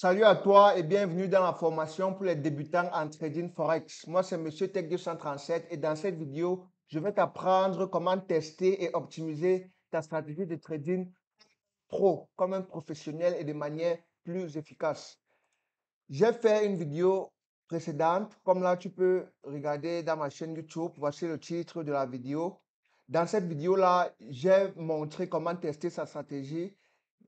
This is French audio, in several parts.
Salut à toi et bienvenue dans la formation pour les débutants en trading Forex. Moi, c'est Monsieur Tech 237 et dans cette vidéo, je vais t'apprendre comment tester et optimiser ta stratégie de trading pro comme un professionnel et de manière plus efficace. J'ai fait une vidéo précédente, comme là tu peux regarder dans ma chaîne YouTube, voici le titre de la vidéo. Dans cette vidéo-là, j'ai montré comment tester sa stratégie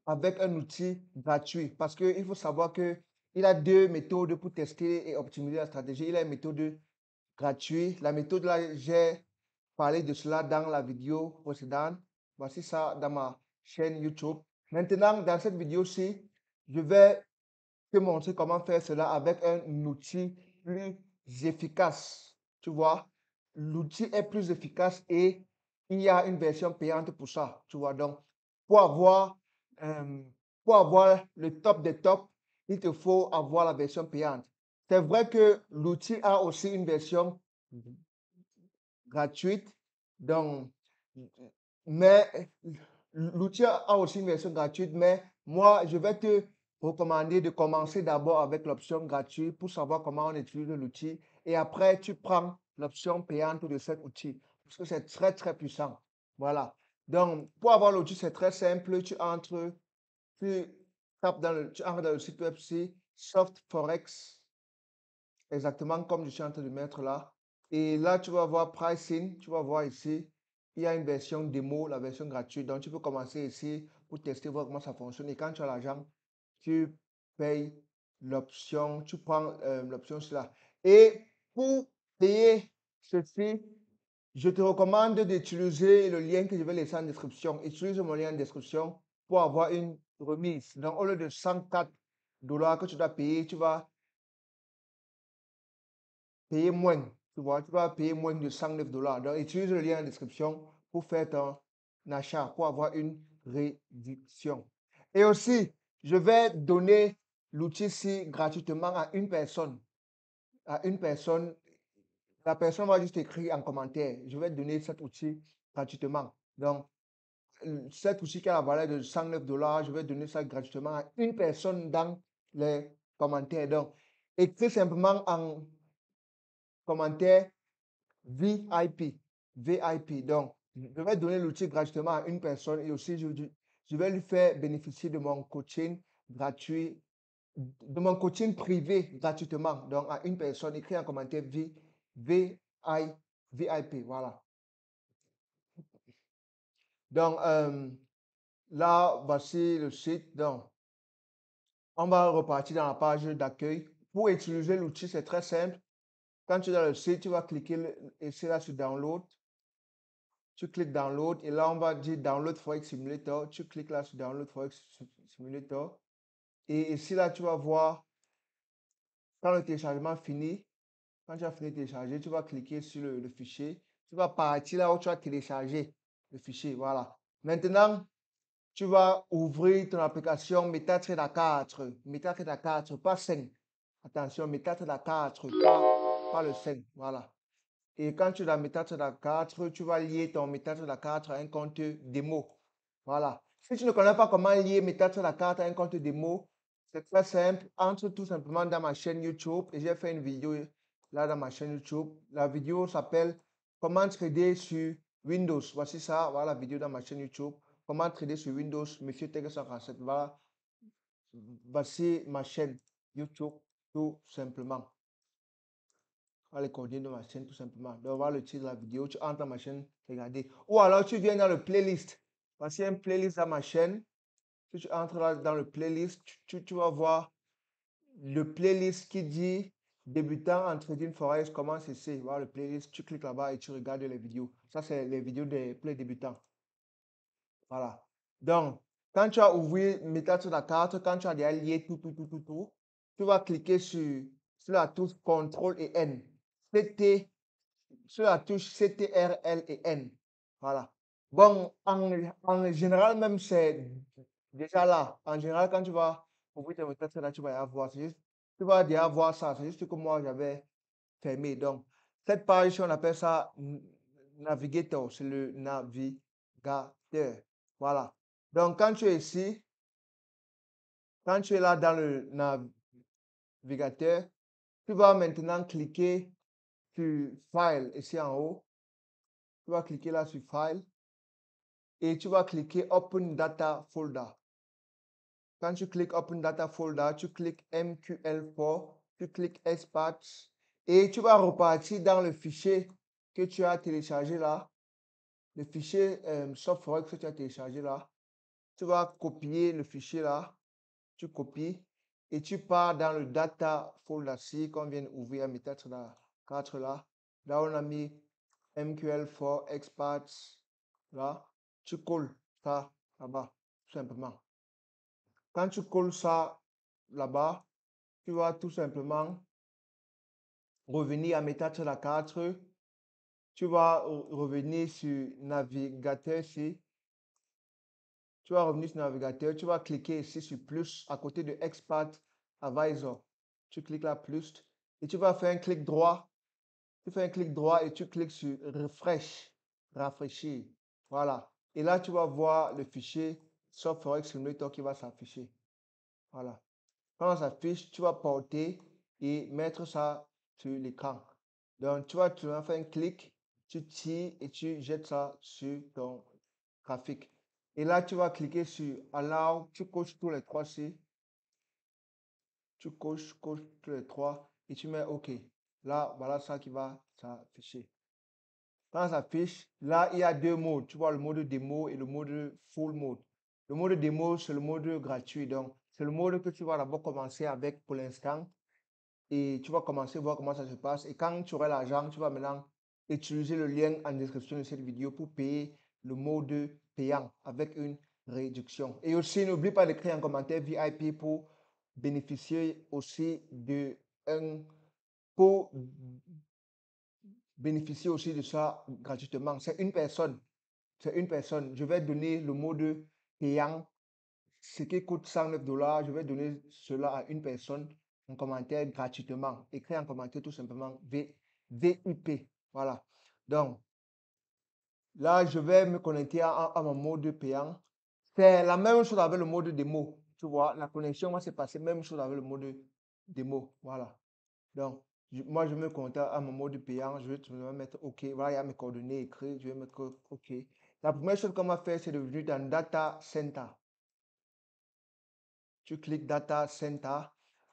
avec un outil gratuit parce qu'il faut savoir qu'il a deux méthodes pour tester et optimiser la stratégie. Il a une méthode gratuite. La méthode là, j'ai parlé de cela dans la vidéo précédente. Voici ça dans ma chaîne YouTube. Maintenant, dans cette vidéo-ci, je vais te montrer comment faire cela avec un outil plus efficace. Tu vois, l'outil est plus efficace et il y a une version payante pour ça. Tu vois, donc, pour avoir, euh, pour avoir le top des tops, il te faut avoir la version payante. C'est vrai que l'outil a aussi une version gratuite. Donc, mais l'outil a aussi une version gratuite, mais moi, je vais te recommander de commencer d'abord avec l'option gratuite pour savoir comment on utilise l'outil. Et après, tu prends l'option payante de cet outil parce que c'est très, très puissant. Voilà. Donc, pour avoir l'outil, c'est très simple. Tu tapes tu entres dans le site web, c'est Soft Forex, exactement comme je suis en train de mettre là. Et là, tu vas voir pricing, tu vas voir ici, il y a une version démo, la version gratuite. Donc, tu peux commencer ici pour tester, voir comment ça fonctionne. Et quand tu as l'argent, tu payes l'option, tu prends l'option là. Et pour payer ceci, je te recommande d'utiliser le lien que je vais laisser en description. Utilise mon lien en description pour avoir une remise. Donc, au lieu de 104 dollars que tu dois payer, tu vas payer moins. Tu vois, tu vas payer moins de 109 dollars. Donc, utilise le lien en description pour faire ton achat, pour avoir une réduction. Et aussi, je vais donner l'outil-ci gratuitement à une personne. À une personne, la personne va juste écrire en commentaire. Je vais donner cet outil gratuitement. Donc, cet outil qui a la valeur de 109 dollars, je vais donner ça gratuitement à une personne dans les commentaires. Donc, écris simplement en commentaire VIP. VIP. Donc, je vais donner l'outil gratuitement à une personne et aussi je vais lui faire bénéficier de mon coaching gratuit, de mon coaching privé gratuitement. Donc, à une personne, écrit en commentaire VIP. Voilà. Donc, là, voici le site. Donc, on va repartir dans la page d'accueil. Pour utiliser l'outil, c'est très simple. Quand tu es dans le site, tu vas cliquer ici là sur Download. Tu cliques Download et là, on va dire Download Forex Simulator. Tu cliques là sur Download Forex Simulator. Et ici, là, tu vas voir quand le téléchargement finit. Quand tu as fini de télécharger, tu vas cliquer sur le fichier. Tu vas partir là où tu as téléchargé le fichier. Voilà. Maintenant, tu vas ouvrir ton application MetaTrader 4. MetaTrader 4, pas 5. Attention, MetaTrader 4, pas le 5. Voilà. Et quand tu as MetaTrader 4, tu vas lier ton MetaTrader 4 à un compte démo. Voilà. Si tu ne connais pas comment lier MetaTrader 4 à un compte démo, c'est très simple. Entre tout simplement dans ma chaîne YouTube et j'ai fait une vidéo là dans ma chaîne YouTube. La vidéo s'appelle Comment trader sur Windows. Voici ça, voilà la vidéo dans ma chaîne YouTube. Comment trader sur Windows, Monsieur Tech 147. Voilà. Voici ma chaîne YouTube tout simplement. Voilà les coordonnées de ma chaîne tout simplement. Donc voilà le titre de la vidéo. Tu entres dans ma chaîne, regardez. Ou alors tu viens dans le playlist. Voici une playlist dans ma chaîne. Si tu entres là dans le playlist, tu vas voir le playlist qui dit débutant en trading forex, comment c'est. Voilà le playlist. Tu cliques là-bas et tu regardes les vidéos. Ça, c'est les vidéos des play débutants. Voilà. Donc, quand tu as ouvert MetaTrader 4, quand tu as déjà lié tout, tu vas cliquer sur la touche CTRL et N. CT, sur la touche CTRL et N. Voilà. Bon, en général, même c'est déjà là. En général, quand tu vas ouvrir tes MetaTrader, tu vas y avoir. Tu vas déjà voir ça. C'est juste que moi, j'avais fermé. Donc, cette page, on appelle ça Navigator. C'est le navigateur. Voilà. Donc, quand tu es ici, Quand tu es là dans le navigateur, tu vas maintenant cliquer sur File ici en haut. Tu vas cliquer là sur File et tu vas cliquer Open Data Folder. Quand tu cliques Open Data Folder, tu cliques MQL4, tu cliques Expats et tu vas repartir dans le fichier que tu as téléchargé là, le fichier SoftForex que tu as téléchargé là. Tu vas copier le fichier là, tu copies et tu pars dans le Data Folder qu'on vient d'ouvrir, peut-être là, 4 là. Là, on a mis MQL4 Expats là. Tu colles ça là-bas, tout simplement. Quand tu colles ça là-bas, tu vas tout simplement revenir à MetaTrader 4. Tu vas revenir sur navigateur ici. Tu vas revenir sur navigateur. Tu vas cliquer ici sur plus à côté de Expert Advisor. Tu cliques là plus et tu vas faire un clic droit. Tu fais un clic droit et tu cliques sur Refresh. Rafraîchir. Voilà. Et là, tu vas voir le fichier SoftForex Simulator qui va s'afficher. Voilà. Quand ça s'affiche, tu vas porter et mettre ça sur l'écran. Donc, tu vas faire un clic, tu tires et tu jettes ça sur ton graphique. Et là, tu vas cliquer sur Allow, tu coches tous les trois ici. Tu coches tous les trois et tu mets OK. Là, voilà ça qui va s'afficher. Quand ça s'affiche, là, il y a deux modes. Tu vois le mode démo et le mode full mode. Le mode démo, c'est le mode gratuit. Donc, c'est le mode que tu vas d'abord commencer avec pour l'instant. Et tu vas commencer à voir comment ça se passe. Et quand tu auras l'argent, tu vas maintenant utiliser le lien en description de cette vidéo pour payer le mode payant avec une réduction. Et aussi, n'oublie pas d'écrire un commentaire VIP pour bénéficier aussi de un pour bénéficier aussi de ça gratuitement. C'est une personne. C'est une personne. Je vais donner le mode payant, ce qui coûte $109. Je vais donner cela à une personne en commentaire gratuitement. Écris en commentaire tout simplement VIP. Voilà. Donc, là, je vais me connecter à mon mode payant. C'est la même chose avec le mode démo. Tu vois, la connexion va se passer même chose avec le mode démo. Voilà. Donc, moi, je me connecte à mon mode payant. Je vais tout simplement mettre OK. Voilà, il y a mes coordonnées écrites. Je vais mettre OK. La première chose qu'on va faire, c'est de venir dans Data Center. Tu cliques Data Center.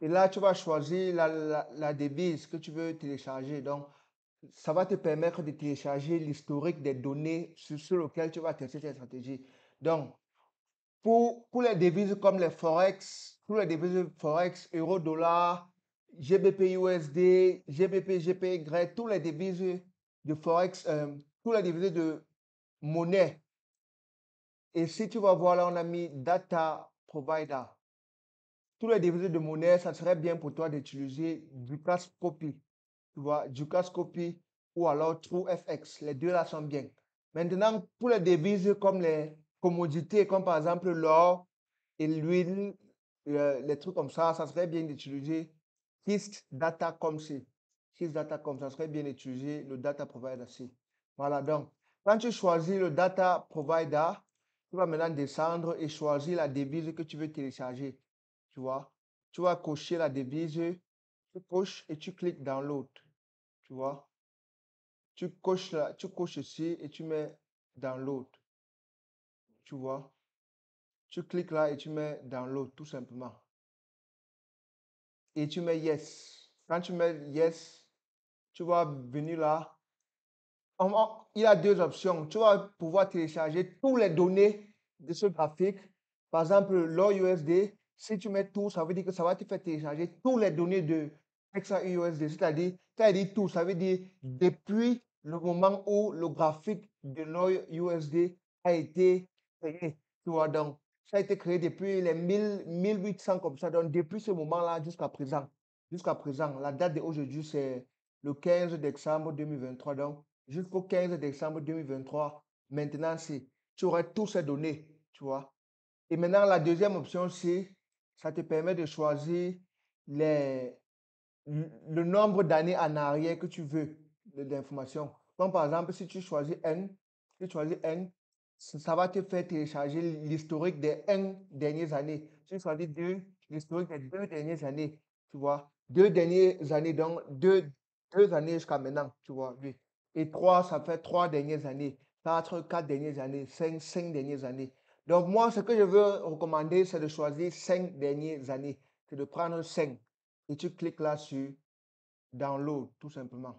Et là, tu vas choisir la devise que tu veux télécharger. Donc, ça va te permettre de télécharger l'historique des données sur lequel tu vas tester cette stratégie. Donc, pour les devises comme les Forex, pour les devises Forex, euro, dollar, GBP, USD, GBP, GPY, tous les devises de Forex, tous les devises de monnaie. Et si tu vas voir là, on a mis Data Provider. Tous les devises de monnaie, ça serait bien pour toi d'utiliser Dukascopy. Tu vois, Dukascopy ou alors TrueFX. Les deux là sont bien. Maintenant, pour les devises comme les commodités, comme par exemple l'or et l'huile, les trucs comme ça serait bien d'utiliser KIST Data comme ça. KIST Data comme ça serait bien d'utiliser le Data Provider aussi. Voilà, donc, quand tu choisis le Data Provider, tu vas maintenant descendre et choisir la devise que tu veux télécharger. Tu vois, tu vas cocher la devise, tu coches et tu cliques Download. Tu vois, tu coches là, tu coches ici et tu mets Download. Tu vois, tu cliques là et tu mets Download tout simplement. Et tu mets Yes. Quand tu mets Yes, tu vas venir là. Il y a deux options. Tu vas pouvoir télécharger toutes les données de ce graphique. Par exemple, l'or USD, si tu mets tout, ça veut dire que ça va te faire télécharger toutes les données de XAUSD. C'est-à-dire tout. Ça veut dire depuis le moment où le graphique de l'or USD a été créé. Tu vois, donc, ça a été créé depuis les 1800 comme ça. Donc, depuis ce moment-là jusqu'à présent. Jusqu'à présent, la date d'aujourd'hui, c'est le 15 décembre 2023. Donc, jusqu'au 15 décembre 2023. Maintenant, tu auras toutes ces données, tu vois. Et maintenant, la deuxième option, c'est ça te permet de choisir le nombre d'années en arrière que tu veux d'informations. Comme par exemple, si tu choisis N, ça va te faire télécharger l'historique des N dernières années. Si tu choisis 2, l'historique des 2 dernières années, tu vois. 2 dernières années, donc 2 années jusqu'à maintenant, tu vois, oui. Et 3, ça fait 3 dernières années. 4 dernières années. 5 dernières années. Donc moi, ce que je veux recommander, c'est de choisir 5 dernières années. C'est de prendre 5. Et tu cliques là sur Download, tout simplement.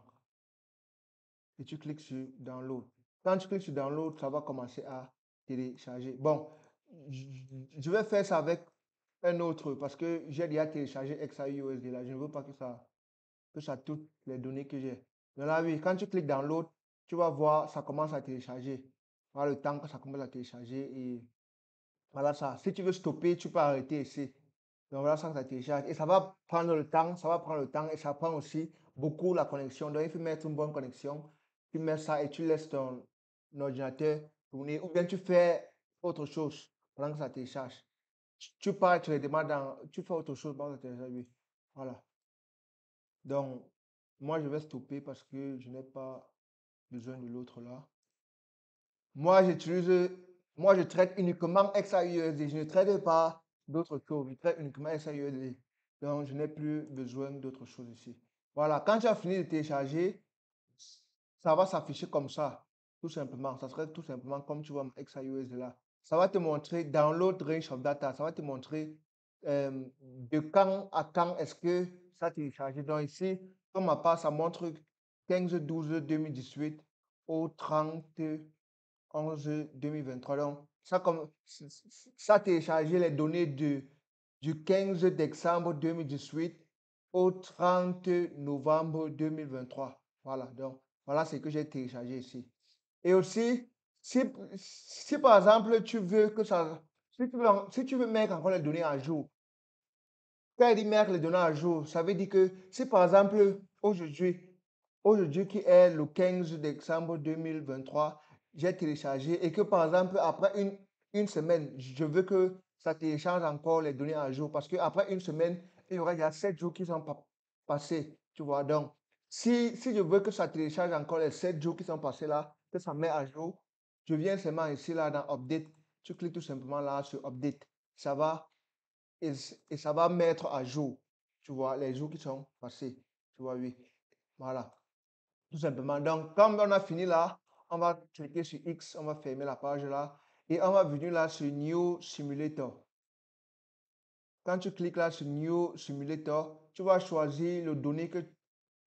Et tu cliques sur Download. Quand tu cliques sur Download, ça va commencer à télécharger. Bon, je vais faire ça avec un autre parce que j'ai déjà téléchargé XAUSD là. Je ne veux pas que ça toutes les données que j'ai. Donc là, oui, quand tu cliques Download, tu vas voir, ça commence à télécharger. Voilà le temps que ça commence à télécharger et voilà ça. Si tu veux stopper, tu peux arrêter ici. Donc voilà ça, ça télécharge. Et ça va prendre le temps, ça va prendre le temps et ça prend aussi beaucoup la connexion. Donc il faut mettre une bonne connexion. Tu mets ça et tu laisses ton ordinateur tourner ou bien tu fais autre chose pendant que ça télécharge. Tu pars, tu les demandes tu fais autre chose pendant que ça télécharge, oui. Voilà. Donc, moi, je vais stopper parce que je n'ai pas besoin de l'autre là. Moi, moi, je traite uniquement XAUSD. Je ne traite pas d'autres choses. Je traite uniquement XAUSD. Donc, je n'ai plus besoin d'autre chose ici. Voilà. Quand tu as fini de télécharger, ça va s'afficher comme ça. Tout simplement. Ça serait tout simplement comme tu vois mon XAUSD là. Ça va te montrer download range of data. Ça va te montrer de quand à quand est-ce que ça a téléchargé. Donc ici, pour ma part, ça montre 15/12/2018 au 30/11/2023. Donc, ça a téléchargé les données du 15 décembre 2018 au 30 novembre 2023. Voilà, donc voilà ce que j'ai téléchargé ici. Et aussi, si, si par exemple tu veux que ça, si tu veux mettre encore les données à jour, quand il dit mettre les données à jour, ça veut dire que si par exemple aujourd'hui qui est le 15 décembre 2023, j'ai téléchargé et que par exemple après une semaine, je veux que ça télécharge encore les données à jour parce qu'après une semaine, il y aura déjà 7 jours qui sont passés, tu vois. Donc, si je veux que ça télécharge encore les 7 jours qui sont passés là, que ça met à jour, je viens seulement ici là dans Update, tu cliques tout simplement là sur Update. Ça va et ça va mettre à jour, tu vois, les jours qui sont passés. Tu vois, oui. Voilà, tout simplement. Donc, comme on a fini là, on va cliquer sur X, on va fermer la page là et on va venir là sur New Simulator. Quand tu cliques là sur New Simulator, tu vas choisir le données que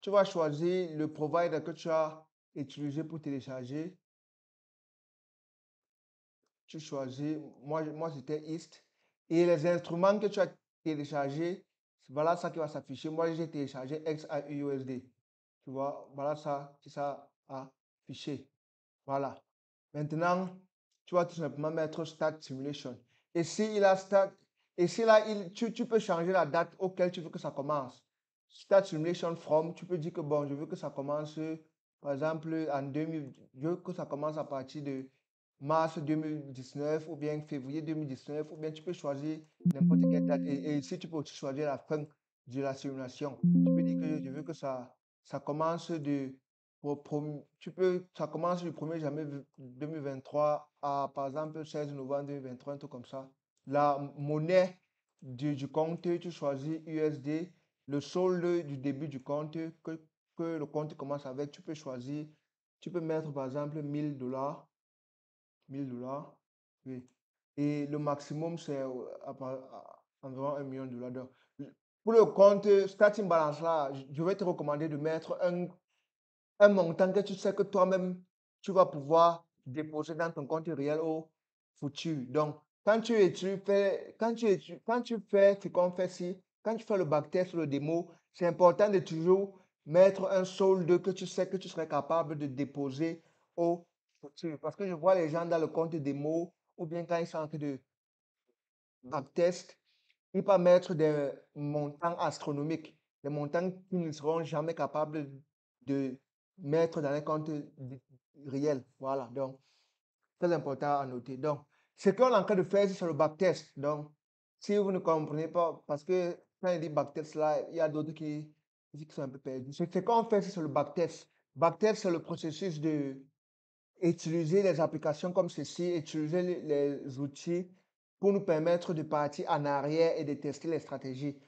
tu vas choisir le provider que tu as utilisé pour télécharger. Tu choisis, moi c'était East. Et les instruments que tu as téléchargés, voilà ça qui va s'afficher. Moi j'ai téléchargé XAUUSD. Tu vois, voilà ça qui ça a affiché. Voilà. Maintenant, tu vas tout simplement mettre Start Simulation. Et si il a Start, et si là, tu peux changer la date auquel tu veux que ça commence. Start Simulation From, tu peux dire que bon, je veux que ça commence, par exemple, en 2000, je veux que ça commence à partir de mars 2019 ou bien février 2019 ou bien tu peux choisir n'importe quelle date. Et ici, tu peux aussi choisir la fin de la simulation. Tu peux dire que je veux que ça commence ça commence du 1er janvier 2023 à, par exemple, 16 novembre 2023, un truc comme ça. La monnaie du compte, tu choisis USD. Le solde du début du compte, que le compte commence avec, tu peux choisir. Tu peux mettre, par exemple, 1000 $. 1000 $. Oui. Et le maximum, c'est environ 1 million de $. Donc, pour le compte starting balance là, je vais te recommander de mettre un montant que tu sais que toi-même, tu vas pouvoir déposer dans ton compte réel au futur. Donc, quand tu fais ce qu'on fait ici, quand tu fais le backtest, le démo, c'est important de toujours mettre un solde que tu sais que tu serais capable de déposer au futur. Parce que je vois les gens dans le compte démo ou bien quand ils sont en train de backtest, ils peuvent mettre des montants astronomiques, des montants qu'ils ne seront jamais capables de mettre dans les comptes réels. Voilà, donc, très important à noter. Donc, ce qu'on est en train de faire, c'est le backtest. Donc, si vous ne comprenez pas, parce que quand il dit backtest là, il y a d'autres qui sont un peu perdus. Ce qu'on fait, c'est le backtest. Backtest, c'est le processus de utiliser les applications comme ceci, utiliser les outils pour nous permettre de partir en arrière et de tester les stratégies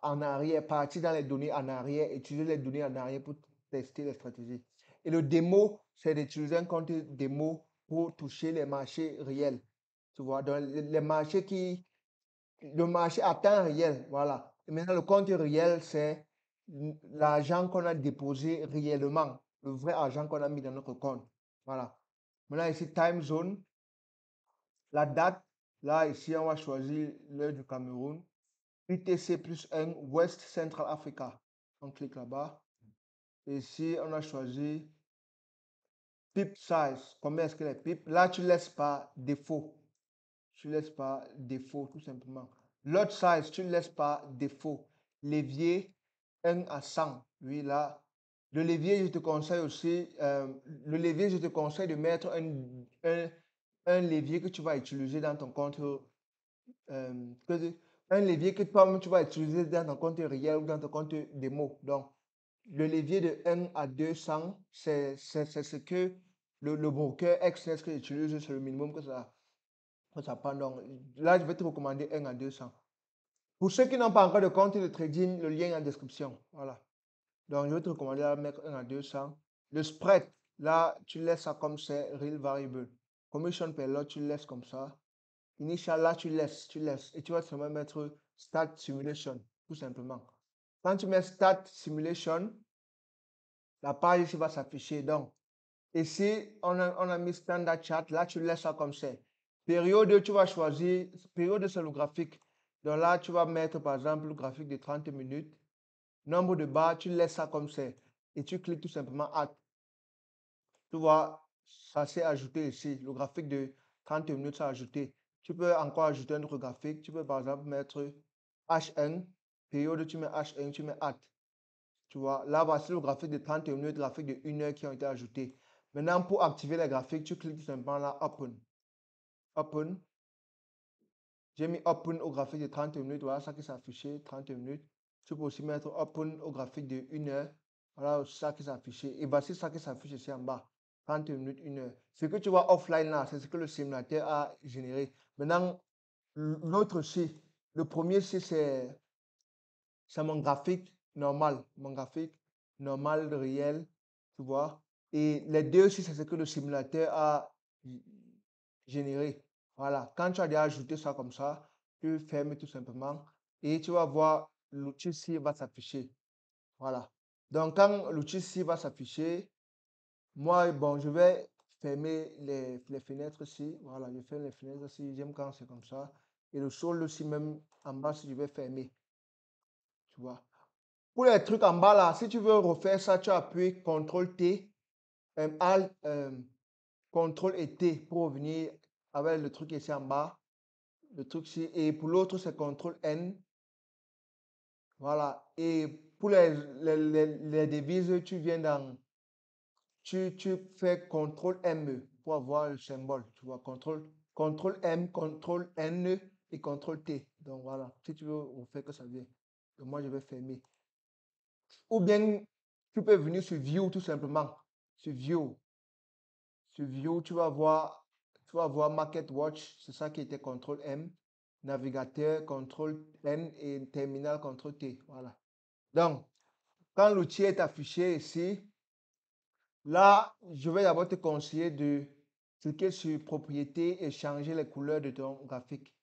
en arrière, partir dans les données en arrière, utiliser les données en arrière pour tester les stratégies. Et le démo, c'est d'utiliser un compte démo pour toucher les marchés réels. Tu vois, donc les marchés le marché à temps réel, voilà. Et maintenant, le compte réel, c'est l'argent qu'on a déposé réellement, le vrai argent qu'on a mis dans notre compte. Voilà. Maintenant, ici, time zone, la date. Là, ici, on va choisir l'heure du Cameroun. UTC plus 1, West Central Africa. On clique là-bas. Ici, on a choisi pip size. Combien est-ce que les pips? Là, tu laisses par défaut. Tu laisses par défaut, tout simplement. Lot size, tu laisses par défaut. Levier 1 à 100. Oui, là. Le levier, je te conseille aussi, le levier, je te conseille de mettre un levier que tu vas utiliser dans ton compte, un levier que toi-même tu vas utiliser dans ton compte réel ou dans ton compte démo. Donc, le levier de 1 à 200, c'est ce que le broker XNET que j'utilise, c'est le minimum que ça prend. Donc, là, je vais te recommander 1 à 200. Pour ceux qui n'ont pas encore de compte de trading, le lien est en description. Voilà. Donc, je vais te recommander de mettre 1 à 200. Le spread, là, tu laisses ça comme c'est, real variable. Commission per lot, tu laisses comme ça. Initial, là, tu laisses. Et tu vas seulement mettre Start Simulation, tout simplement. Quand tu mets Start Simulation, la page ici va s'afficher. Donc, ici, on a mis Standard Chart. Là, tu laisses ça comme c'est. Période, tu vas choisir. Période, c'est le graphique. Donc là, tu vas mettre, par exemple, le graphique de 30 minutes. Nombre de barres, tu laisses ça comme c'est. Et tu cliques tout simplement Add. Tu vois, ça s'est ajouté ici. Le graphique de 30 minutes s'est ajouté. Tu peux encore ajouter un autre graphique. Tu peux par exemple mettre H1. Période, tu mets H1, tu mets Add. Tu vois, là, voici le graphique de 30 minutes, le graphique de 1 heure qui ont été ajoutés. Maintenant, pour activer les graphiques, tu cliques tout simplement là, Open. Open. J'ai mis Open au graphique de 30 minutes. Voilà ça qui s'est affiché, 30 minutes. Tu peux aussi mettre Open au graphique de 1 heure. Voilà ça qui s'est affiché. Et voici ça qui s'affiche ici en bas. 30 minutes, 1 heure. Ce que tu vois offline là, c'est ce que le simulateur a généré. Maintenant, l'autre ci, le premier ci, c'est mon graphique normal. Mon graphique normal, réel, tu vois. Et les deux ci, c'est ce que le simulateur a généré. Voilà. Quand tu as déjà ajouté ça comme ça, tu fermes tout simplement et tu vas voir l'outil ci va s'afficher. Voilà. Donc, quand l'outil ci va s'afficher, moi, bon, je vais fermer les fenêtres ici. Voilà, je ferme les fenêtres ici. J'aime quand c'est comme ça. Et le sol aussi, même en bas, si je vais fermer. Tu vois. Pour les trucs en bas là, si tu veux refaire ça, tu appuies CTRL T, Alt, CTRL et T pour revenir avec le truc ici en bas. Le truc ici. Et pour l'autre, c'est CTRL N. Voilà. Et pour les devises, tu viens dans. Tu fais CTRL M pour avoir le symbole. Tu vois, CTRL M, CTRL N et CTRL T. Donc voilà. Si tu veux, on fait que ça vient. Donc moi, je vais fermer. Ou bien, tu peux venir sur View tout simplement. Sur View. Sur View, tu vas voir Market Watch. C'est ça qui était CTRL M. Navigateur, CTRL N et terminal, CTRL T. Voilà. Donc, quand l'outil est affiché ici, là, je vais d'abord te conseiller de cliquer sur Propriétés et changer les couleurs de ton graphique.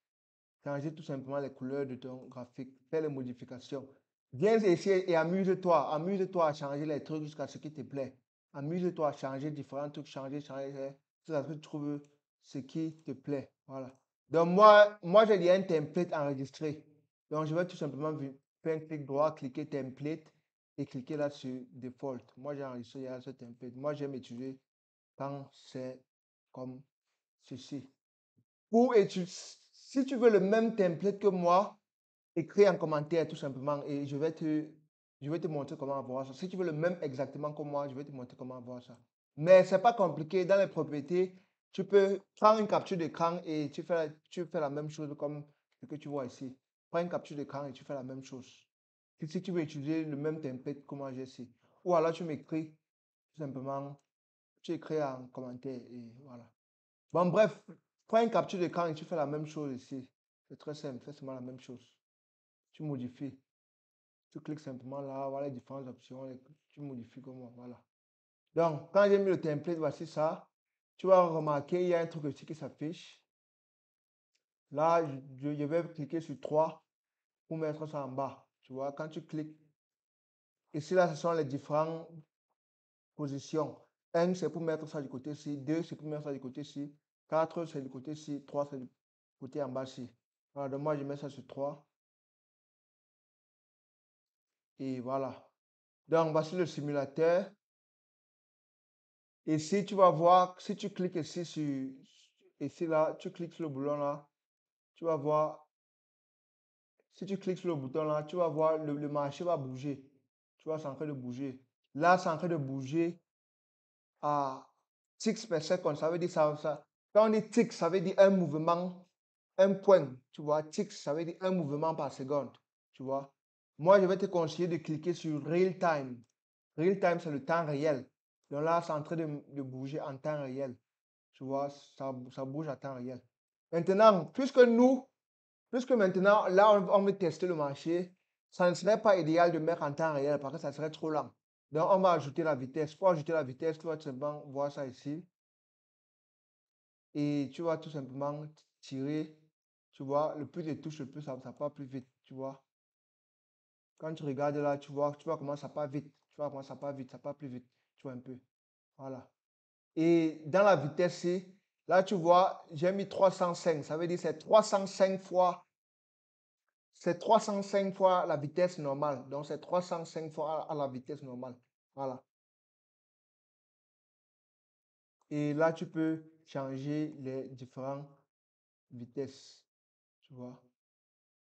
Changer tout simplement les couleurs de ton graphique. Fais les modifications. Viens ici et amuse-toi. Amuse-toi à changer les trucs jusqu'à ce qui te plaît. Amuse-toi à changer différents trucs, changer, jusqu'à ce que tu trouves ce qui te plaît. Voilà. Donc, moi j'ai déjà un template enregistré. Donc, je vais tout simplement faire un clic droit, cliquer template et cliquer là sur default. Moi, j'ai enregistré déjà ce template. Moi, j'aime utiliser quand c'est comme ceci. Si tu veux le même template que moi, écris en commentaire tout simplement et je vais te montrer comment avoir ça. Si tu veux le même exactement que moi, je vais te montrer comment avoir ça. Mais ce n'est pas compliqué. Dans les propriétés, tu peux prendre une capture d'écran et tu fais la même chose comme ce que tu vois ici. Prends une capture d'écran et tu fais la même chose. Si tu veux utiliser le même template que moi j'ai ici. Ou alors tu m'écris tout simplement, tu écris en commentaire et voilà. Bon, bref, prends une capture d'écran et tu fais la même chose ici. C'est très simple, fais seulement la même chose. Tu modifies. Tu cliques simplement là, voilà les différentes options, tu modifies comme moi, voilà. Donc, quand j'ai mis le template, voici ça. Tu vas remarquer, il y a un truc ici qui s'affiche. Là, je vais cliquer sur 3 pour mettre ça en bas. Tu vois, quand tu cliques, ici, là, ce sont les différentes positions. 1, c'est pour mettre ça du côté ci. 2, c'est pour mettre ça du côté ci. 4, c'est du côté ci. 3, c'est du côté en bas ci. Voilà, donc moi, je mets ça sur 3. Et voilà. Donc, voici le simulateur. Et si tu vas voir, si tu cliques ici sur, ici là, tu cliques sur le bouton là, tu vas voir, si tu cliques sur le bouton là, tu vas voir le marché va bouger. Tu vois, c'est en train de bouger. Là, c'est en train de bouger à ticks per second. Ça veut dire ça. Quand on dit ticks, ça veut dire un mouvement, un point. Tu vois, ticks, ça veut dire un mouvement par seconde. Tu vois. Moi, je vais te conseiller de cliquer sur Real Time. Real Time, c'est le temps réel. Donc là, c'est en train de bouger en temps réel. Tu vois, ça bouge à temps réel. Maintenant, puisque maintenant, là, on veut tester le marché, ça ne serait pas idéal de mettre en temps réel parce que ça serait trop lent. Donc, on va ajouter la vitesse. Pour ajouter la vitesse, tu vas tout simplement voir ça ici. Et tu vas tout simplement tirer. Tu vois, le plus de touches, le plus ça part plus vite. Tu vois. Quand tu regardes là, tu vois comment ça part vite. Tu vois comment ça part vite, ça part plus vite. Tu vois un peu. Voilà. Et dans la vitesse, là, tu vois, j'ai mis 305. Ça veut dire c'est 305 fois. C'est 305 fois la vitesse normale. Donc, c'est 305 fois à la vitesse normale. Voilà. Et là, tu peux changer les différentes vitesses. Tu vois.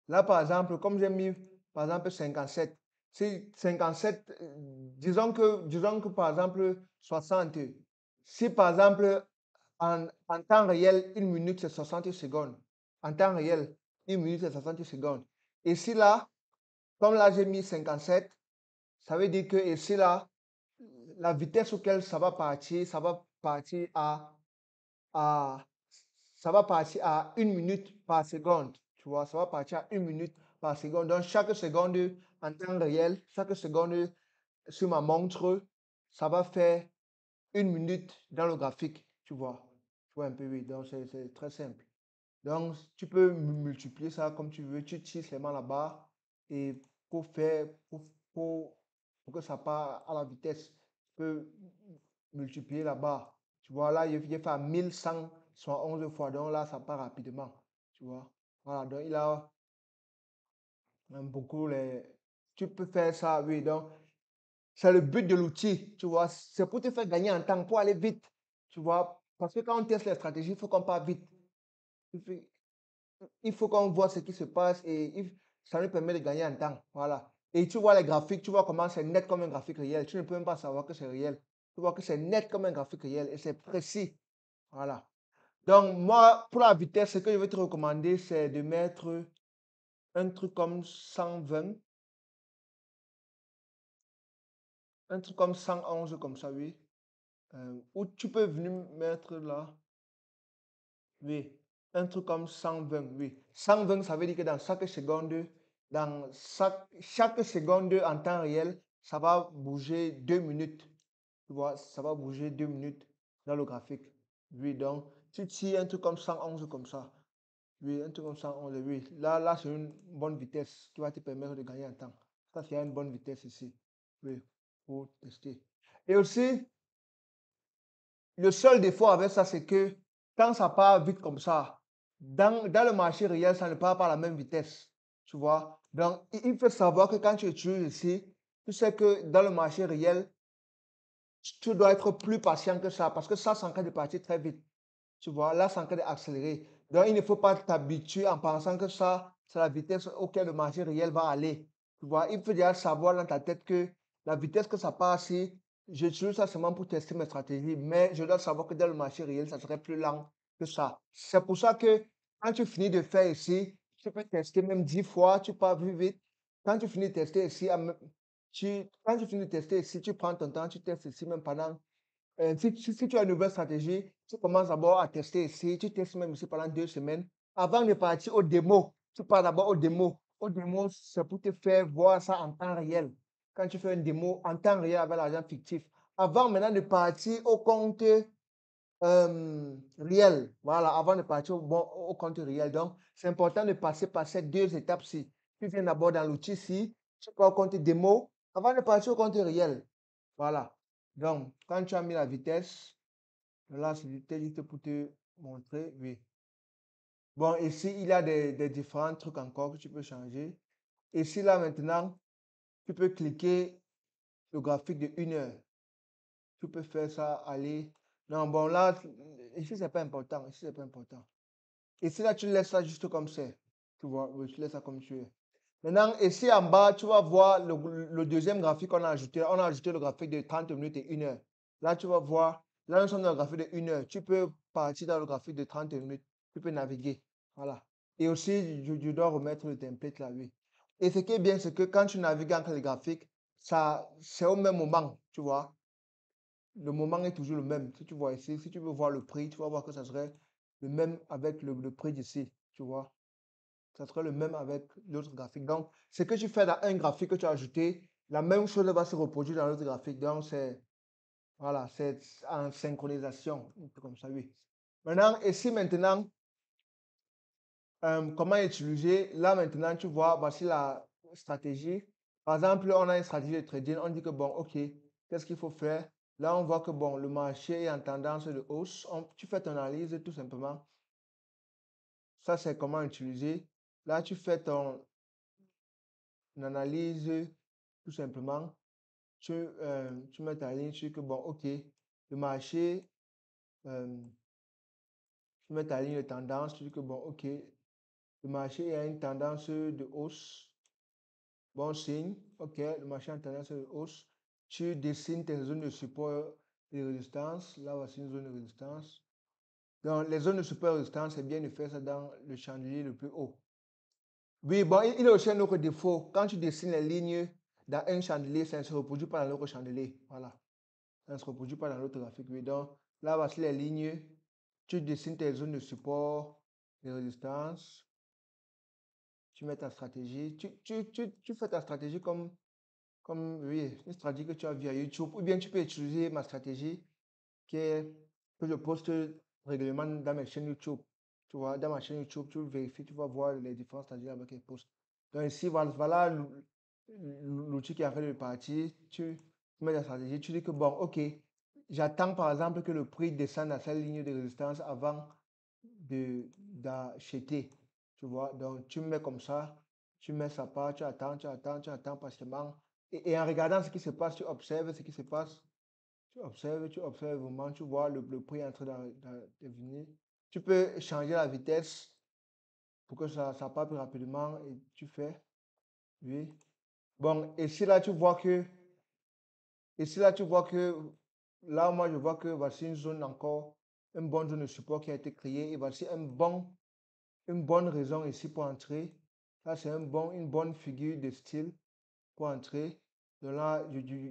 Là, par exemple, comme j'ai mis, par exemple, 57. Si 57, disons que par exemple, 60. Si par exemple, en temps réel, une minute, c'est 60 secondes. En temps réel, une minute, c'est 60 secondes. Et si là, comme là, j'ai mis 57, ça veut dire que ici, là, la vitesse auquel ça va partir à, ça va partir à une minute par seconde. Tu vois, ça va partir à une minute par seconde. Donc, chaque seconde en temps réel, chaque seconde sur ma montre, ça va faire une minute dans le graphique. Tu vois. Tu vois un peu, oui. Donc, c'est très simple. Donc, tu peux multiplier ça comme tu veux. Tu tires seulement la barre et pour faire, pour, pour que ça parte à la vitesse, tu peux multiplier la barre. Tu vois, là, il fait à 1111 fois. Donc là, ça part rapidement. Tu vois. Voilà. Donc, il a beaucoup les. Tu peux faire ça, oui. Donc, c'est le but de l'outil. Tu vois. C'est pour te faire gagner en temps, pour aller vite. Tu vois. Parce que quand on teste les stratégies, il faut qu'on parte vite. Il faut qu'on voit ce qui se passe et ça nous permet de gagner en temps. Voilà. Et tu vois les graphiques, tu vois comment c'est net comme un graphique réel. Tu ne peux même pas savoir que c'est réel. Tu vois que c'est net comme un graphique réel et c'est précis. Voilà. Donc, moi, pour la vitesse, ce que je vais te recommander, c'est de mettre un truc comme 120, un truc comme 111, comme ça, oui. Ou tu peux venir mettre là. Oui, un truc comme 120, oui. 120, ça veut dire que dans chaque seconde en temps réel, ça va bouger 2 minutes. Tu vois, ça va bouger 2 minutes dans le graphique. Oui, donc, tu tires un truc comme 111 comme ça. Oui, un truc comme 111, oui. Là, c'est une bonne vitesse qui va te permettre de gagner en temps. Ça, c'est une bonne vitesse ici. Oui, pour tester. Et aussi, le seul défaut avec ça, c'est que quand ça part vite comme ça, dans le marché réel, ça ne part pas à la même vitesse. Tu vois? Donc, il faut savoir que quand tu utilises ici, tu sais que dans le marché réel, tu dois être plus patient que ça parce que ça, c'est en train de partir très vite. Tu vois? Là, c'est en train d'accélérer. Donc, il ne faut pas t'habituer en pensant que ça, c'est la vitesse auquel le marché réel va aller. Tu vois? Il faut déjà savoir dans ta tête que la vitesse que ça passe, j'utilise ça seulement pour tester mes stratégies, mais je dois savoir que dans le marché réel, ça serait plus lent que ça. C'est pour ça que quand tu finis de faire ici, tu peux tester même 10 fois, tu pars plus vite. Quand tu finis de tester ici, quand tu finis de tester ici, tu prends ton temps, tu testes ici même pendant Si tu as une nouvelle stratégie, tu commences d'abord à tester ici, tu testes même ici pendant 2 semaines. Avant de partir au démo, tu pars d'abord au démo. Au démo, c'est pour te faire voir ça en temps réel. Quand tu fais une démo en temps réel avec l'argent fictif. Avant maintenant de partir au compte réel. Voilà, avant de partir au compte réel. Donc, c'est important de passer par ces 2 étapes-ci. Tu viens d'abord dans l'outil-ci, tu pars au compte démo avant de partir au compte réel. Voilà. Donc, quand tu as mis la vitesse, là, c'était juste pour te montrer. Oui. Bon, ici, il y a des différents trucs encore que tu peux changer. Ici, là, maintenant, tu peux cliquer le graphique de 1 heure. Tu peux faire ça, aller. Non, bon, là, ici, c'est pas important. Ici, c'est pas important. Ici, là, tu laisses ça juste comme c'est. Tu vois, oui, tu laisses ça comme tu es. Maintenant, ici en bas, tu vas voir le deuxième graphique qu'on a ajouté. On a ajouté le graphique de 30 minutes et 1 heure. Là, tu vas voir, là, nous sommes dans le graphique de 1 heure. Tu peux partir dans le graphique de 30 minutes. Tu peux naviguer. Voilà. Et aussi, je dois remettre le template là, oui. Et ce qui est bien, c'est que quand tu navigues entre les graphiques, ça, c'est au même moment, tu vois. Le moment est toujours le même. Si tu vois ici, si tu veux voir le prix, tu vas voir que ça serait le même avec le prix d'ici, tu vois. Ça serait le même avec l'autre graphique. Donc, ce que tu fais dans un graphique que tu as ajouté, la même chose va se reproduire dans l'autre graphique. Donc, c'est voilà, c'est en synchronisation, un peu comme ça, oui. Maintenant, ici maintenant, comment utiliser? Là maintenant, tu vois, voici la stratégie. Par exemple, on a une stratégie de trading. On dit que bon, ok, qu'est-ce qu'il faut faire? Là, on voit que bon, le marché est en tendance de hausse. Tu fais ton analyse tout simplement. Ça, c'est comment utiliser. Là, tu fais ton analyse tout simplement. Tu mets ta ligne sur que bon, ok, le marché, euh, tu mets ta ligne de tendance, tu dis que bon, ok, le marché a une tendance de hausse. Bon signe, ok, le marché a une tendance de hausse. Tu dessines tes zones de support et de résistance. Là, voici une zone de résistance. Donc, les zones de support et de résistance, c'est bien de faire ça dans le chandelier le plus haut. Oui, bon, il y a aussi un autre défaut. Quand tu dessines les lignes dans un chandelier, ça ne se reproduit pas dans l'autre chandelier. Voilà. Ça ne se reproduit pas dans l'autre graphique. Oui. Donc, là, voici les lignes. Tu dessines tes zones de support, de résistance. Tu mets ta stratégie. Tu fais ta stratégie oui, une stratégie que tu as via YouTube. Ou bien tu peux utiliser ma stratégie que je poste régulièrement dans mes chaînes YouTube. Tu vois, dans ma chaîne YouTube, tu vérifies, tu vas voir les différentes stratégies avec les posts. Donc ici, voilà l'outil qui est en train de partir. Tu mets la stratégie, tu dis que bon, ok, j'attends par exemple que le prix descende à cette ligne de résistance avant d'acheter. Tu vois, donc tu mets comme ça, tu mets sa part, tu attends patiemment. Et en regardant ce qui se passe, tu observes ce qui se passe. Tu observes vraiment, tu vois le prix en train de venir. Tu peux changer la vitesse pour que ça parte plus rapidement et tu fais. Oui. Bon, ici là, tu vois que, là, moi, je vois que voici une zone encore, une bonne zone de support qui a été créée et voici une bonne raison ici pour entrer. Ça, c'est une bonne figure de style pour entrer. Donc là,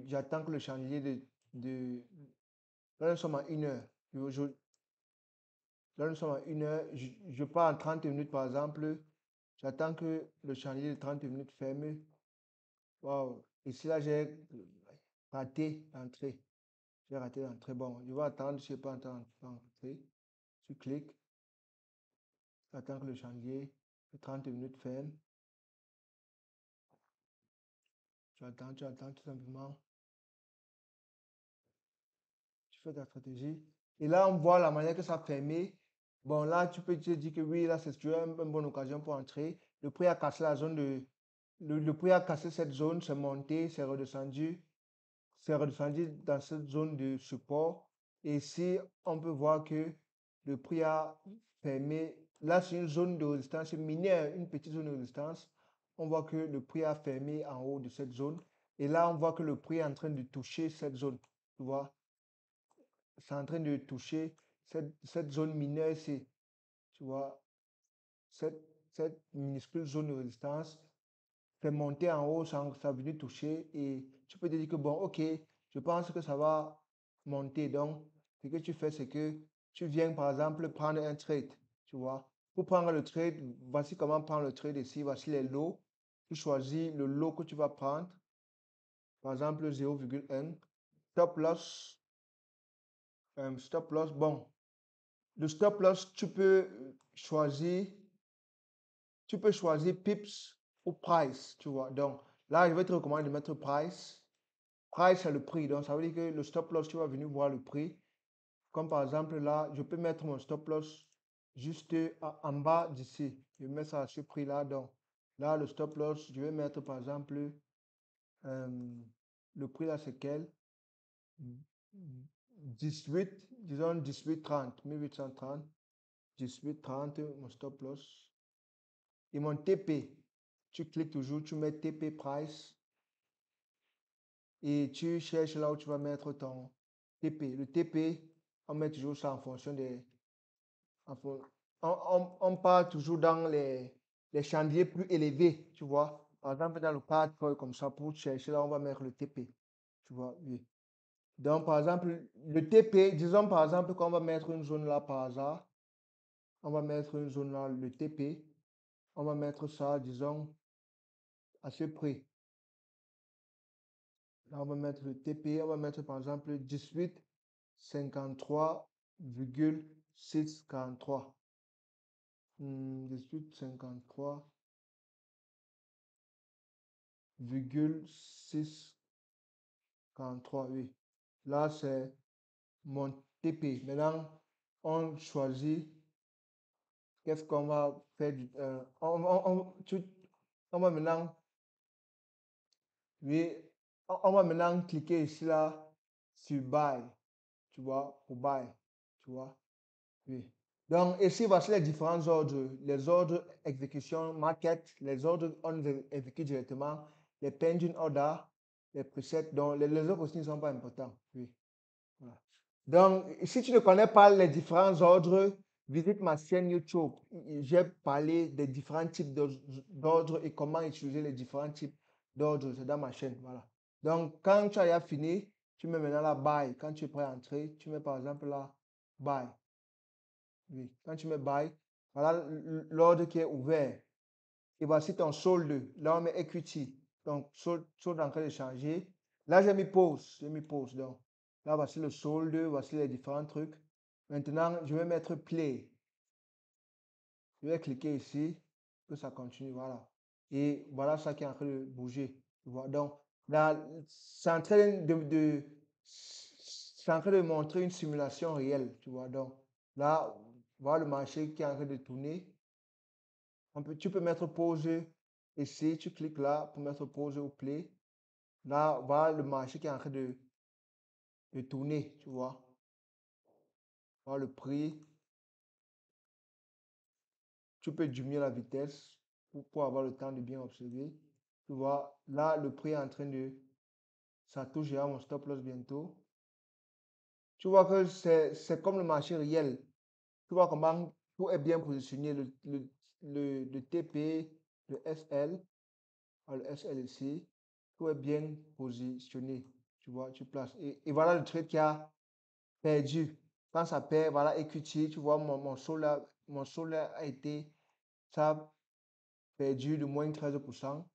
j'attends que le chandelier là, nous sommes à 1 heure. Là, nous sommes à 1 heure. Je pars en 30 minutes, par exemple. J'attends que le chandelier de 30 minutes ferme. Wow. Ici, là, j'ai raté l'entrée. J'ai raté l'entrée. Bon, je vais attendre. Je ne sais pas entrer. Tu cliques. J'attends que le chandelier de 30 minutes ferme. Tu attends tout simplement. Tu fais ta stratégie. Et là, on voit la manière que ça a fermé. Bon, là, tu peux te dire que oui, là, c'est une bonne occasion pour entrer. Le prix a cassé la zone de. Le prix a cassé cette zone, c'est monté, c'est redescendu. C'est redescendu dans cette zone de support. Et ici, on peut voir que le prix a fermé. Là, c'est une zone de résistance minière, une petite zone de résistance. On voit que le prix a fermé en haut de cette zone. Et là, on voit que le prix est en train de toucher cette zone. Tu vois, c'est en train de toucher cette zone mineure ici. Tu vois, cette, cette minuscule zone de résistance fait monter en haut, ça a venu toucher. Et tu peux te dire que bon, ok, je pense que ça va monter. Donc, ce que tu fais, c'est que tu viens, par exemple, prendre un trade, tu vois. Pour prendre le trade, voici comment prendre le trade ici. Voici les lots. Tu choisis le lot que tu vas prendre. Par exemple, 0,1. Stop loss, bon. Le stop loss, choisir, tu peux choisir pips ou price, tu vois. Donc, là, je vais te recommander de mettre price. Price, c'est le prix. Donc, ça veut dire que le stop loss, tu vas venir voir le prix. Comme par exemple, là, je peux mettre mon stop loss juste en bas d'ici. Je mets ça à ce prix-là. Donc, là, le stop loss, je vais mettre par exemple, le prix là, c'est quel? 18, disons 18,30, 1830, 18,30, mon stop loss. Et mon TP, tu cliques toujours, tu mets TP price et tu cherches là où tu vas mettre ton TP. Le TP, on met toujours ça en fonction des. On part toujours dans les chandeliers plus élevés, tu vois. Par exemple, dans le cadre comme ça, pour chercher là, on va mettre le TP. Tu vois, oui. Donc, par exemple, le TP, disons par exemple qu'on va mettre une zone là par hasard. On va mettre une zone là, le TP. On va mettre ça, disons, à ce prix. Là, on va mettre le TP, on va mettre par exemple 18,53,643. 18,53,643, oui. Là, c'est mon TP. Maintenant, on choisit qu'est-ce qu'on va faire. On va maintenant, oui, on va maintenant cliquer ici là sur Buy, tu vois, pour Buy, tu vois. Oui. Donc, ici, voici les différents ordres. Les ordres exécution market, les ordres on les exécute directement, les pending order, les presets. Donc, les autres aussi ne sont pas importants. Oui. Voilà. Donc, si tu ne connais pas les différents ordres, visite ma chaîne YouTube. J'ai parlé des différents types d'ordres et comment utiliser les différents types d'ordres. C'est dans ma chaîne. Voilà. Donc, quand tu as fini, tu mets maintenant la buy. Quand tu es prêt à entrer, tu mets par exemple là, buy. Oui. Quand tu mets buy, voilà l'ordre qui est ouvert. Et voici ton solde. Là, on met equity. Donc, solde en train de changer. Là, j'ai mis pause. J'ai mis pause. Donc, là, voici le solde. Voici les différents trucs. Maintenant, je vais mettre play. Je vais cliquer ici. Que ça continue. Voilà. Et voilà ça qui est en train de bouger. Tu vois. Donc, là, c'est en train c'est en train de montrer une simulation réelle. Tu vois. Donc, là, voilà le marché qui est en train de tourner. Tu peux mettre pause ici, tu cliques là pour mettre pause ou play. Là, voilà le marché qui est en train de tourner, tu vois. Voilà le prix. Tu peux diminuer la vitesse pour avoir le temps de bien observer. Tu vois, là, le prix est en train de. Ça touche à mon stop loss bientôt. Tu vois que c'est comme le marché réel. Tu vois comment tout est bien positionné. Le TP, le SL. Le SL ici, tout est bien positionné. Tu vois, tu places. Et voilà le trade qui a perdu. Quand ça perd, voilà, equity, tu vois, mon sol là a été, ça a perdu de moins 13%.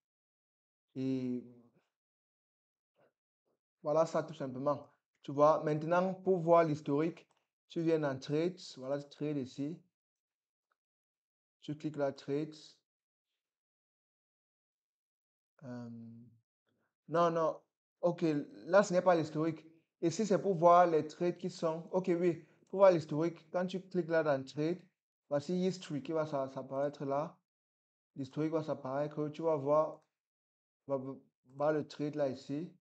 Et voilà ça tout simplement. Tu vois, maintenant, pour voir l'historique, tu viens dans Trades, voilà, Trade ici. Tu cliques là, Trades. Euh, Non, non. OK, là, ce n'est pas l'historique. Ici, c'est pour voir les trades qui sont. OK, oui, pour voir l'historique. Quand tu cliques là dans Trade, voici History qui va s'apparaître là. L'historique va s'apparaître. Tu vas voir, voir le trade là ici.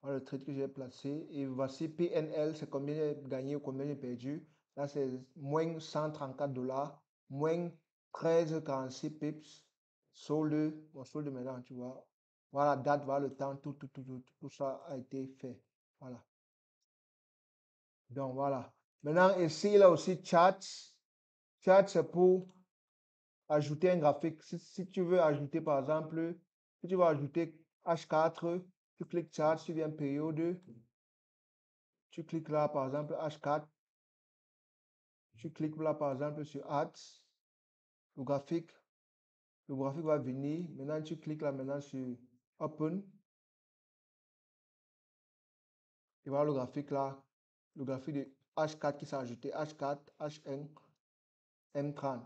Voilà le trade que j'ai placé. Et voici PNL, c'est combien j'ai gagné ou combien j'ai perdu. Là, c'est moins 134 $, moins 13,46 pips. Solde, mon solde maintenant, tu vois. Voilà, date, voilà le temps, tout ça a été fait. Voilà. Donc, voilà. Maintenant, ici, il y a aussi chat. Chat, c'est pour ajouter un graphique. Si tu veux ajouter, par exemple, si tu veux ajouter H4, tu cliques chat, tu viens période, Tu cliques là, par exemple, H4. Tu cliques là, par exemple, sur Ads, le graphique. Le graphique va venir. Maintenant, tu cliques là maintenant sur Open. Et voilà le graphique là. Le graphique de H4 qui s'est ajouté. H4, HN, M30.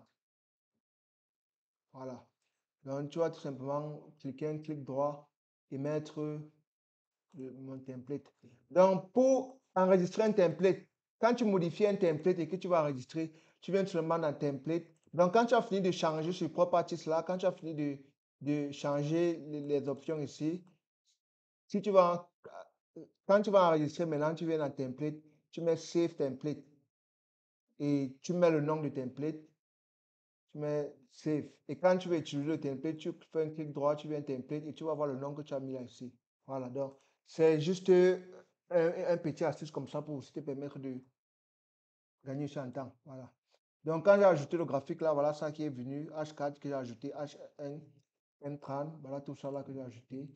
Voilà. Donc, tu vas tout simplement cliquer un clic droit et mettre mon template. Donc, pour enregistrer un template, quand tu modifies un template et que tu vas enregistrer, tu viens seulement dans template. Donc, quand tu as fini de changer sur Properties là, quand tu as fini de changer les options ici, si tu vas, quand tu vas enregistrer maintenant, tu viens dans template, tu mets Save Template et tu mets le nom du template, tu mets Save. Et quand tu veux utiliser le template, tu fais un clic droit, tu viens template et tu vas voir le nom que tu as mis là ici. Voilà, donc c'est juste un petit astuce comme ça pour aussi te permettre de gagner sur un temps. Voilà. Donc quand j'ai ajouté le graphique là, voilà ça qui est venu, H4 que j'ai ajouté, HN, M30, voilà tout ça là que j'ai ajouté.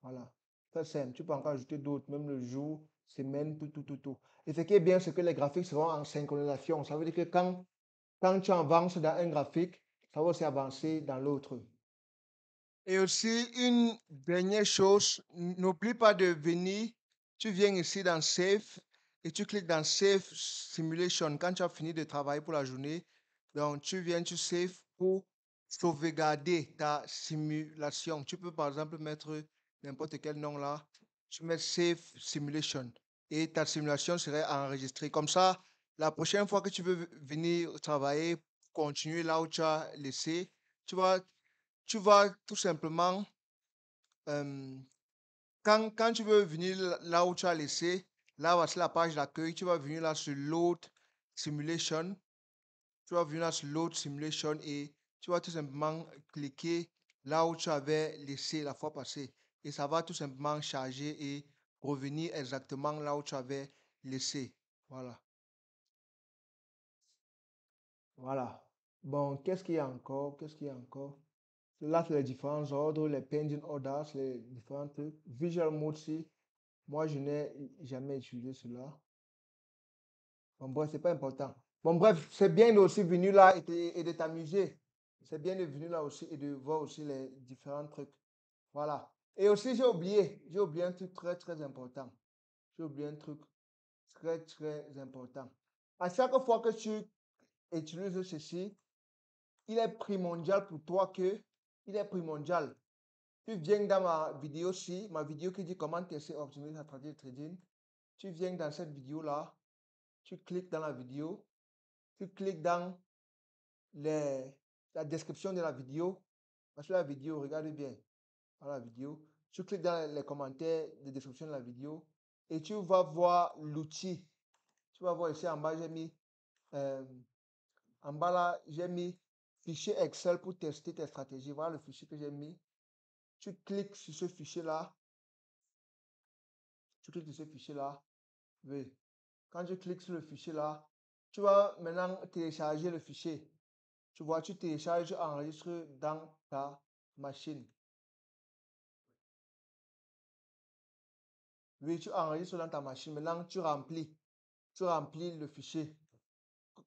Voilà. Très simple. Tu peux encore ajouter d'autres, même le jour, semaine, tout. Et ce qui est bien, c'est que les graphiques seront en synchronisation. Ça veut dire que quand tu avances dans un graphique, ça va aussi avancer dans l'autre. Et aussi, une dernière chose, n'oublie pas de venir, tu viens ici dans Save et tu cliques dans Save Simulation quand tu as fini de travailler pour la journée. Donc, tu viens, tu save pour sauvegarder ta simulation. Tu peux par exemple mettre n'importe quel nom là. Tu mets Save Simulation et ta simulation serait enregistrée. Comme ça, la prochaine fois que tu veux venir travailler, continuer là où tu as laissé, tu vas tu vas tout simplement, euh, quand tu veux venir là où tu as laissé, là voici la page d'accueil, tu vas venir là sur Load Simulation, tu vas venir là sur Load Simulation et tu vas tout simplement cliquer là où tu avais laissé la fois passée. Et ça va tout simplement charger et revenir exactement là où tu avais laissé. Voilà. Voilà. Bon, qu'est-ce qu'il y a encore? Qu'est-ce qu'il y a encore? Là, c'est les différents ordres, les pending orders, les différents trucs. Visual Mode, si. Moi, je n'ai jamais utilisé cela. Bon, bref, c'est pas important. Bon, bref, c'est bien de aussi venir là et de t'amuser. C'est bien de venir là aussi et de voir aussi les différents trucs. Voilà. Et aussi, j'ai oublié un truc très, très important. J'ai oublié un truc très, très important. À chaque fois que tu utilises ceci, il est primordial pour toi que, il est primordial. Tu viens dans ma vidéo ci, ma vidéo qui dit comment tester optimiser la stratégie de trading. Tu viens dans cette vidéo-là, tu cliques dans la vidéo, tu cliques dans les, la description de la vidéo. Parce que la vidéo, regarde bien dans la vidéo. Tu cliques dans les commentaires de description de la vidéo et tu vas voir l'outil. Tu vas voir ici en bas, j'ai mis, euh, en bas là, j'ai mis fichier Excel pour tester tes stratégies. Voilà le fichier que j'ai mis. Tu cliques sur ce fichier-là. Tu cliques sur ce fichier-là. Oui. Quand tu cliques sur le fichier là, tu vas maintenant télécharger le fichier. Tu vois, tu télécharges, tu enregistres dans ta machine. Oui, tu enregistres dans ta machine. Maintenant, tu remplis. Tu remplis le fichier.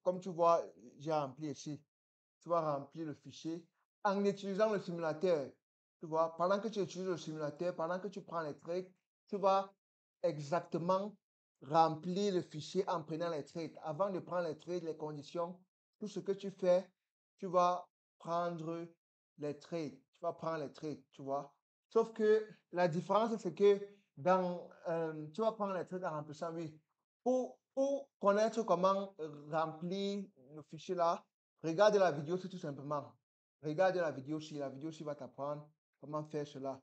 Comme tu vois, j'ai rempli ici. Tu vas remplir le fichier en utilisant le simulateur. Tu vois, pendant que tu utilises le simulateur, pendant que tu prends les trades, tu vas exactement remplir le fichier en prenant les trades. Avant de prendre les trades, les conditions, tout ce que tu fais, tu vas prendre les trades. Tu vas prendre les trades, tu vois. Sauf que la différence, c'est que tu vas prendre les trades en remplissant, oui. Pour connaître comment remplir le fichier là, regarde la vidéo, c'est tout simplement. Regarde la vidéo si va t'apprendre comment faire cela.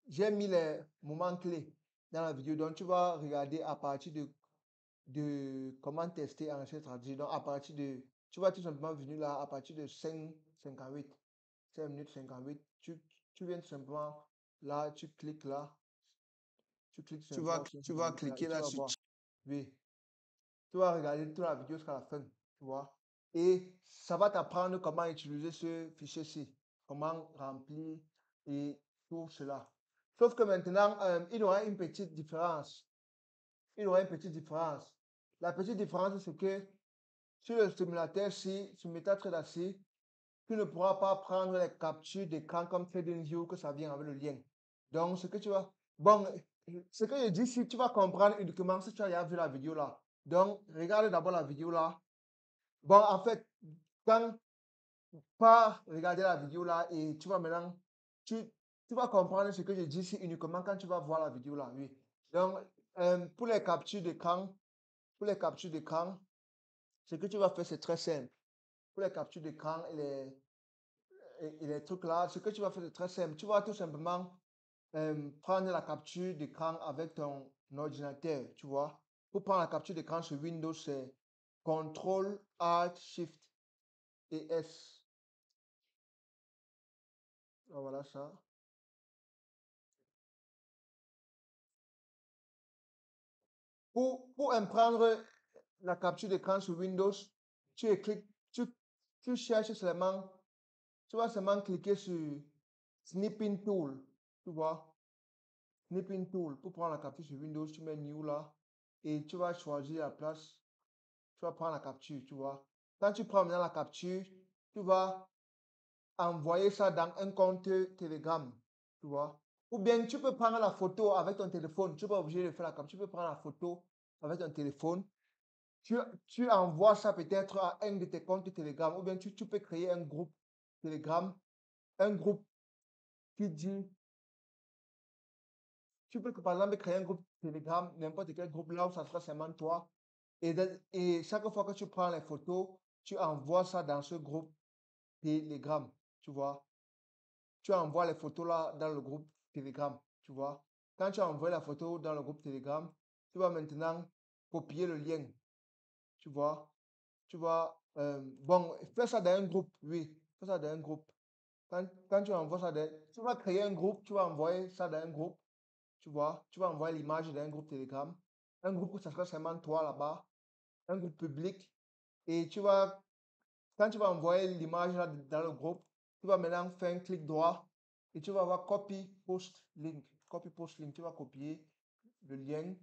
J'ai mis les moments clés dans la vidéo, donc tu vas regarder à partir de comment tester en stratégie. Donc à partir de, tu vas tout simplement venir là à partir de 5,58, 5 minutes 58, tu viens tout simplement là, tu cliques là, tu cliques simplement sur Tu vas 58 là et cliquer tu là vas sur voir. Oui, tu vas regarder toute la vidéo jusqu'à la fin, tu vois. Et ça va t'apprendre comment utiliser ce fichier-ci, comment remplir et tout cela. Sauf que maintenant, il y aura une petite différence. il y aura une petite différence. La petite différence, c'est que sur le simulateur trade assis, tu ne pourras pas prendre les captures d'écran comme TradingView que ça vient avec le lien. Donc, ce que tu vas... Bon, ce que je dis, si tu vas comprendre uniquement si tu as déjà vu la vidéo là. Donc, regarde d'abord la vidéo là. Bon, en fait, quand pas regarder la vidéo là et tu vas maintenant, tu, tu vas comprendre ce que je dis si uniquement quand tu vas voir la vidéo là, oui. Donc, pour les captures d'écran, ce que tu vas faire, c'est très simple. Pour les captures d'écran et les trucs là, ce que tu vas faire, c'est très simple. Tu vas tout simplement prendre la capture d'écran avec ton ordinateur, tu vois. Pour prendre la capture d'écran sur Windows, c'est CTRL, ALT, SHIFT et S. Voilà ça. Pour prendre la capture d'écran sur Windows, tu cliques, tu cherches seulement, tu vas seulement cliquer sur Snipping Tool, tu vois. Snipping Tool, pour prendre la capture sur Windows, tu mets New là et tu vas choisir la place, tu vas prendre la capture, tu vois. Quand tu prends maintenant la capture, tu vas envoyer ça dans un compte Telegram, tu vois. Ou bien tu peux prendre la photo avec ton téléphone, tu n'es pas obligé de faire la capture, tu peux prendre la photo avec ton téléphone. Tu envoies ça peut-être à un de tes comptes Telegram ou bien tu peux créer un groupe Telegram, un groupe qui dit, tu peux par exemple créer un groupe Telegram, n'importe quel groupe là où ça sera seulement toi. Et chaque fois que tu prends les photos, tu envoies ça dans ce groupe Telegram, tu vois. Tu envoies les photos là dans le groupe Telegram, tu vois. Quand tu as envoyé la photo dans le groupe Telegram, tu vas maintenant copier le lien, tu vois. Tu vas, bon, fais ça dans un groupe, oui, fais ça dans un groupe. Quand tu envoies ça, tu vas créer un groupe, tu vas envoyer ça dans un groupe, tu vois, tu vas envoyer l'image dans un groupe Telegram, un groupe où ça sera seulement toi là-bas, un groupe public, et quand tu vas envoyer l'image là dans le groupe, tu vas maintenant faire un clic droit et tu vas avoir copy post link, tu vas copier le lien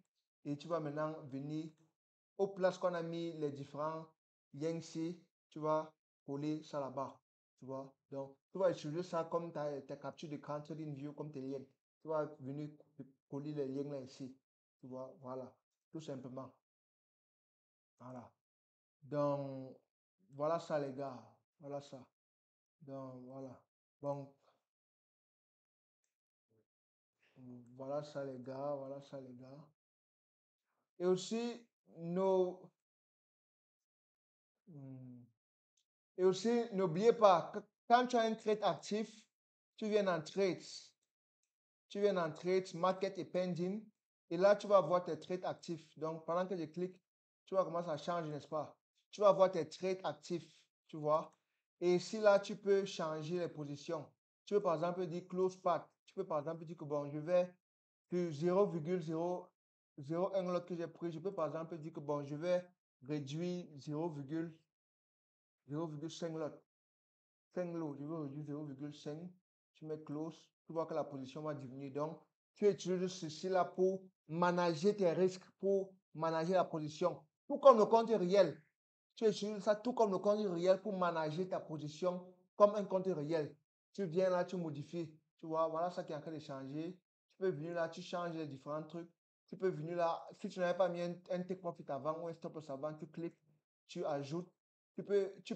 et tu vas maintenant venir aux places qu'on a mis les différents liens ici, tu vas coller ça là-bas, tu vois. Donc, tu vas utiliser ça comme ta capture de TradingView, comme tes liens. Tu vas venir coller les liens là ici, tu vois, voilà, tout simplement. Voilà. Donc, voilà ça les gars, voilà ça. Donc, voilà. Donc, voilà ça les gars, voilà ça les gars. Et aussi, nos... hmm, Et aussi, n'oubliez pas, quand tu as un trade actif, tu viens en trade. Tu viens en trade, market et pending. Et là, tu vas voir tes trades actifs. Donc, pendant que je clique, tu vois comment ça change, n'est-ce pas? Tu vas voir tes trades actifs, tu vois. Et ici, là, tu peux changer les positions. Tu peux, par exemple, dire close path. Tu peux, par exemple, dire que, bon, je vais sur 0,001 lot que j'ai pris. Je peux, par exemple, dire que, bon, je vais réduire 0,5 lot. 5 lots, je veux réduire 0,5, tu mets close, tu vois que la position va diminuer. Donc, tu utilises ceci là pour manager tes risques, pour manager la position. Tout comme le compte réel. Tu utilises ça tout comme le compte réel pour manager ta position comme un compte réel. Tu viens là, tu modifies. Tu vois, voilà ça qui est en train de changer. Tu peux venir là, tu changes les différents trucs. Tu peux venir là, si tu n'avais pas mis un take profit avant ou un stop loss avant, tu cliques, tu ajoutes. Tu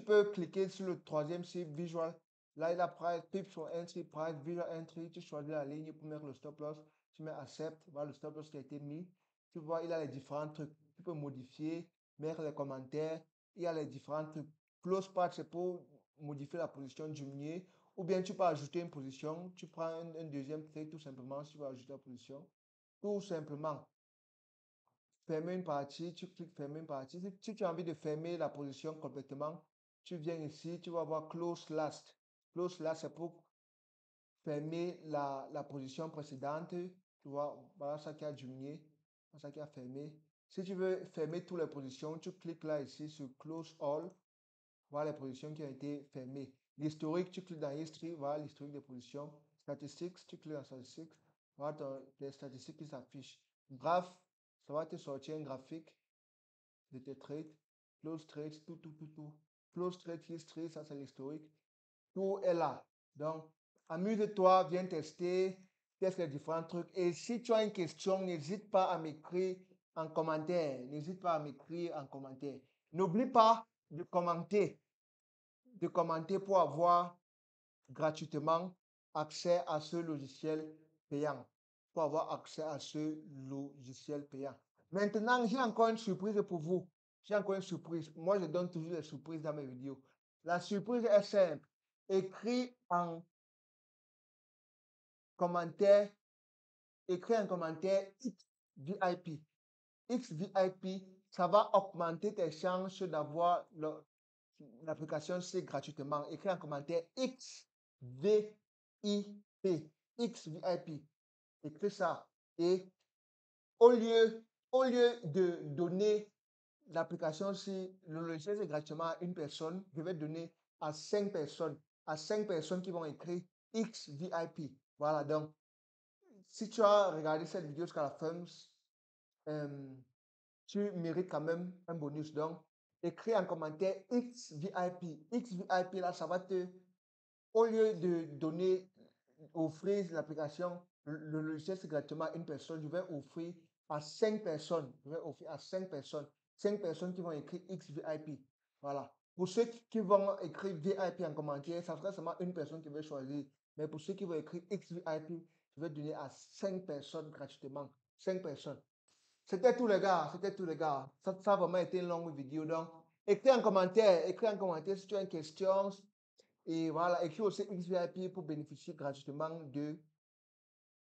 peux cliquer sur le troisième site Visual. Là, il a price, pips sur entry, price, visual entry. Tu choisis la ligne pour mettre le stop loss. Tu mets accept, voilà le stop loss qui a été mis. Tu vois, il a les différents trucs. Tu peux modifier, mettre les commentaires. Il y a les différents trucs. Close path, c'est pour modifier la position, diminuer. Ou bien tu peux ajouter une position. Tu prends un deuxième trade tout simplement si tu veux ajouter la position. Tout simplement fermer une partie, tu cliques fermer une partie. Si tu as envie de fermer la position complètement, tu viens ici, tu vas voir close last. Close last, c'est pour fermer la position précédente. Tu vois, voilà ça qui a diminué, voilà ça qui a fermé. Si tu veux fermer toutes les positions, tu cliques là ici sur close all. Voilà les positions qui ont été fermées. L'historique, tu cliques dans History, voilà l'historique des positions. Statistics, tu cliques dans Statistics, voilà les statistiques qui s'affichent. Graph, Ça va te sortir un graphique de tes trades. Close trades, tout. Close trade, history, ça c'est l'historique. Tout est là. Donc, amuse-toi, viens tester, teste les différents trucs. Et si tu as une question, n'hésite pas à m'écrire en commentaire. N'hésite pas à m'écrire en commentaire. N'oublie pas de commenter pour avoir gratuitement accès à ce logiciel payant. Pour avoir accès à ce logiciel payant. Maintenant, j'ai encore une surprise pour vous. J'ai encore une surprise. Moi, je donne toujours des surprises dans mes vidéos. La surprise est simple. Écris en commentaire, XVIP. XVIP, ça va augmenter tes chances d'avoir l'application C gratuitement. Écris en commentaire XVIP. XVIP. Écris ça. Et au lieu de donner l'application C, le logiciel c'est gratuitement à une personne, je vais donner à 5 personnes. À 5 personnes qui vont écrire XVIP. Voilà, donc, si tu as regardé cette vidéo jusqu'à la fin, tu mérites quand même un bonus. Donc, écris en commentaire XVIP. XVIP, là, ça va te, au lieu de donner, offrir l'application, le logiciel c'est gratuitement à une personne, je vais offrir à 5 personnes. Je vais offrir à 5 personnes. 5 personnes qui vont écrire XVIP. Voilà. Pour ceux qui vont écrire VIP en commentaire, ça sera seulement une personne qui va choisir. Mais pour ceux qui vont écrire XVIP, je vais donner à 5 personnes gratuitement. 5 personnes. C'était tout les gars, c'était tout les gars. Ça a vraiment été une longue vidéo. Donc, écris en commentaire si tu as une question. Et voilà, écris aussi XVIP pour bénéficier gratuitement de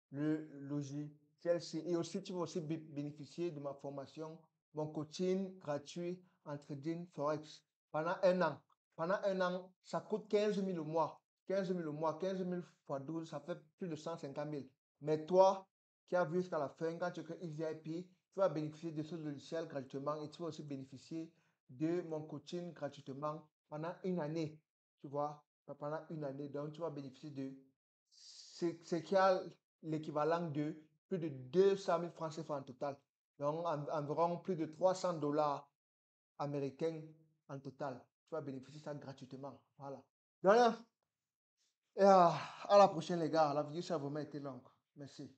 le logiciel C. Et aussi, tu vas aussi bénéficier de ma formation, mon coaching gratuit en trading Forex pendant un an. Pendant un an, ça coûte 15 000 au mois. 15 000 au mois, 15 000 fois 12, ça fait plus de 150 000. Mais toi, qui as vu jusqu'à la fin, quand tu écris XVIP, tu vas bénéficier de ce logiciel gratuitement et tu vas aussi bénéficier de mon coaching gratuitement pendant une année. Tu vois, pendant une année. Donc, tu vas bénéficier de ce qui a l'équivalent de plus de 200 000 francs CFA en total. Donc, environ plus de 300 dollars américains en total. Tu vas bénéficier de ça gratuitement. Voilà. De rien. Et à la prochaine, les gars. La vidéo, ça a vraiment été longue. Merci.